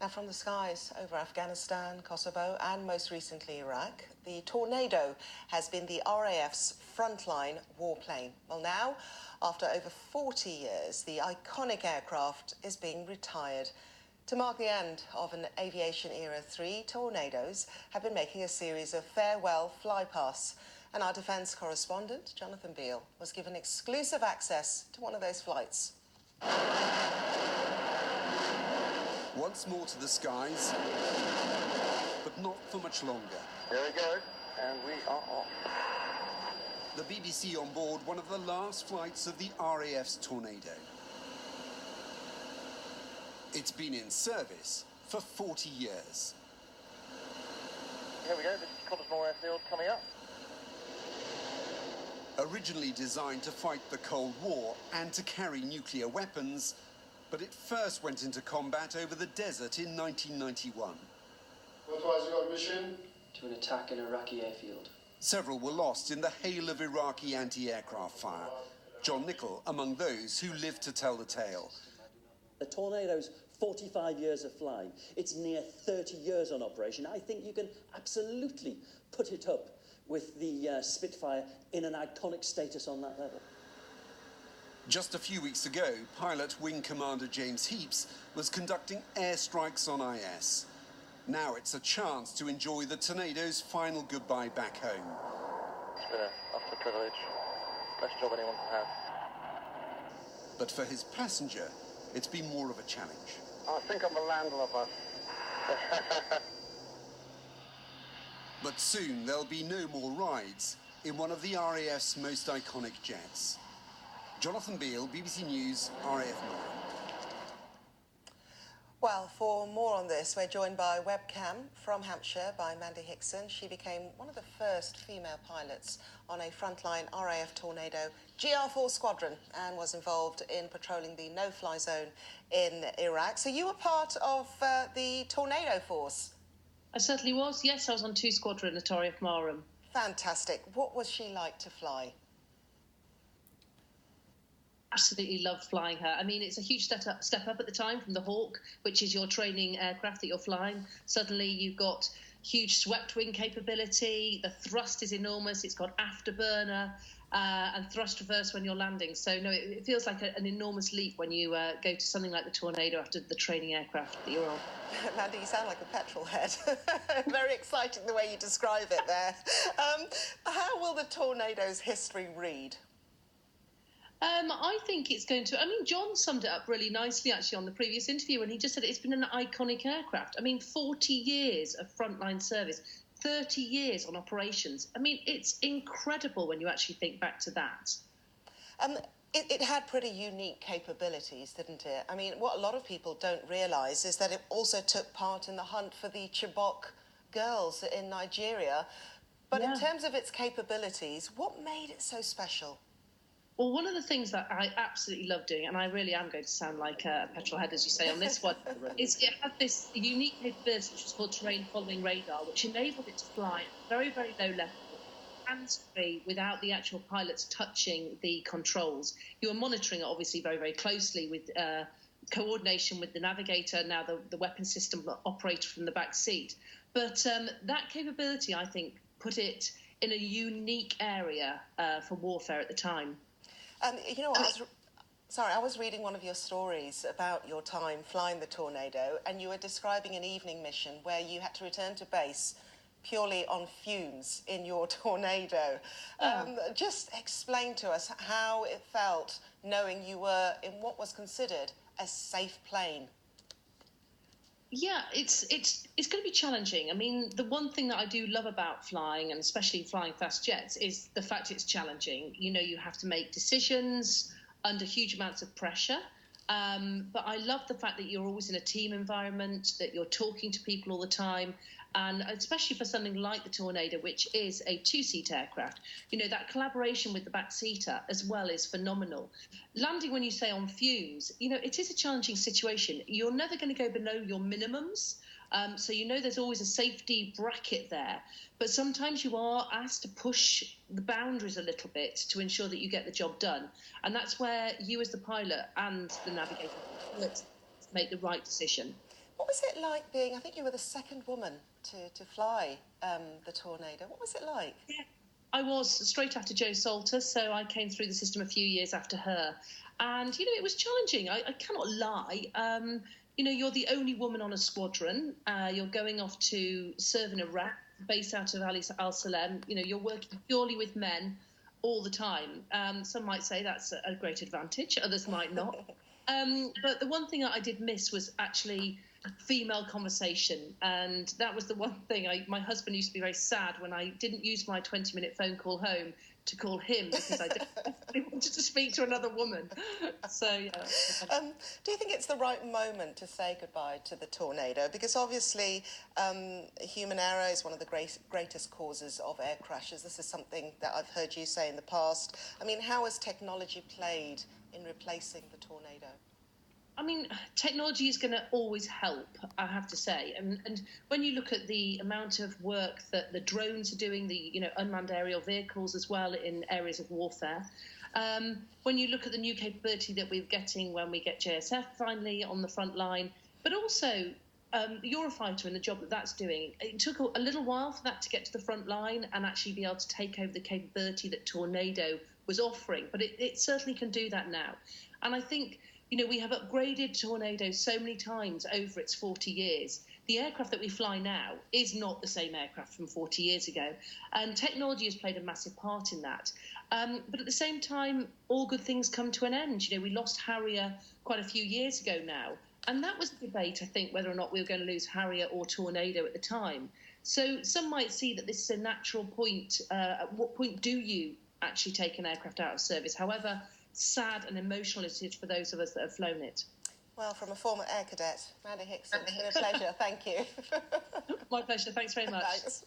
from the skies over Afghanistan, Kosovo, and most recently Iraq, the Tornado has been the RAF's frontline warplane. Well, now, after over 40 years, the iconic aircraft is being retired. To mark the end of an aviation era, 3 Tornadoes have been making a series of farewell flypasts. And our defence correspondent, Jonathan Beale, was given exclusive access to one of those flights. Once more to the skies, but not for much longer. Here we go, and we are off. The BBC on board one of the last flights of the RAF's Tornado. It's been in service for 40 years. Here we go, this is Cottesmore Airfield coming up. Originally designed to fight the Cold War and to carry nuclear weapons, but it first went into combat over the desert in 1991. What was your mission? To an attack an Iraqi airfield. Several were lost in the hail of Iraqi anti-aircraft fire. John Nichol among those who lived to tell the tale. The Tornado's 45 years of flying. It's near 30 years on operation. I think you can absolutely put it up with the Spitfire in an iconic status on that level. Just a few weeks ago, pilot Wing Commander James Heaps was conducting airstrikes on IS. Now it's a chance to enjoy the Tornado's final goodbye back home. It's been an utter privilege. Best job anyone can have. But for his passenger, it's been more of a challenge. I think I'm a landlubber. But soon there'll be no more rides in one of the RAF's most iconic jets. Jonathan Beale, BBC News, RAF Northern. Well, for more on this, we're joined by webcam from Hampshire by Mandy Hickson. She became one of the first female pilots on a frontline RAF Tornado GR4 squadron and was involved in patrolling the no-fly zone in Iraq. So you were part of the Tornado force? I certainly was. Yes, I was on 2 Squadron at RAF Marham. Fantastic. What was she like to fly? Absolutely loved flying her. I mean, it's a huge step up at the time from the Hawk, which is your training aircraft that you're flying. Suddenly you've got huge swept wing capability. The thrust is enormous. It's got afterburner and thrust reverse when you're landing. So, no, it feels like an enormous leap when you go to something like the Tornado after the training aircraft that you're on. Mandy, you sound like a petrol head. Very exciting the way you describe it there. How will the Tornado's history read? I think it's going to... I mean, John summed it up really nicely, actually, on the previous interview, when he just said it's been an iconic aircraft. I mean, 40 years of frontline service, 30 years on operations. I mean, it's incredible when you actually think back to that. It had pretty unique capabilities, didn't it? I mean, what a lot of people don't realise is that it also took part in the hunt for the Chibok girls in Nigeria. But in terms of its capabilities, what made it so special? Well, one of the things that I absolutely love doing, and I really am going to sound like a petrol head, as you say, on this one, is it had this unique capability, which is called terrain following radar, which enabled it to fly at very, very low level, hands-free, without the actual pilots touching the controls. You were monitoring it, obviously, very, very closely with coordination with the navigator, now the weapon system operator from the back seat. But that capability, I think, put it in a unique area for warfare at the time. You know what, I was reading one of your stories about your time flying the Tornado, and you were describing an evening mission where you had to return to base purely on fumes in your Tornado. Just explain to us how it felt knowing you were in what was considered a safe plane. Yeah, it's going to be challenging. I mean, the one thing that I do love about flying, and especially flying fast jets, is the fact it's challenging. You know, you have to make decisions under huge amounts of pressure. But I love the fact that you're always in a team environment, that you're talking to people all the time. And especially for something like the Tornado, which is a 2-seat aircraft, you know, that collaboration with the back seater as well is phenomenal. Landing, when you say on fumes, you know, it is a challenging situation. You're never going to go below your minimums. So, you know, there's always a safety bracket there. But sometimes you are asked to push the boundaries a little bit to ensure that you get the job done. And that's where you as the pilot and the navigator make the right decision. What was it like being, I think you were the second woman to fly the Tornado. What was it like? Yeah. I was straight after Jo Salter, so I came through the system a few years after her. And, it was challenging. I cannot lie. You're the only woman on a squadron. You're going off to serve in Iraq, based out of Al Salem. You're working purely with men all the time. Some might say that's a great advantage. Others might not. But the one thing that I did miss was actually female conversation, and that was the one thing my husband used to be very sad when I didn't use my 20-minute phone call home to call him, because I definitely wanted to speak to another woman. So yeah. Do you think it's the right moment to say goodbye to the Tornado? Because obviously human error is one of the greatest causes of air crashes. This is something that I've heard you say in the past. I mean, how has technology played in replacing the Tornado? I mean, technology is going to always help, I have to say. And when you look at the amount of work that the drones are doing, the unmanned aerial vehicles as well in areas of warfare, when you look at the new capability that we're getting when we get JSF finally on the front line, but also Eurofighter and the job that that's doing, it took a little while for that to get to the front line and actually be able to take over the capability that Tornado was offering. But it certainly can do that now. And I think we have upgraded Tornado so many times over its 40 years. The aircraft that we fly now is not the same aircraft from 40 years ago. And technology has played a massive part in that. But at the same time, all good things come to an end. We lost Harrier quite a few years ago now. And that was a debate, I think, whether or not we were going to lose Harrier or Tornado at the time. So some might see that this is a natural point. At what point do you actually take an aircraft out of service? However sad and emotional it is for those of us that have flown it. Well, from a former air cadet, Mandy Hickson, it's been a pleasure. Thank you. My pleasure. Thanks very much. Thanks.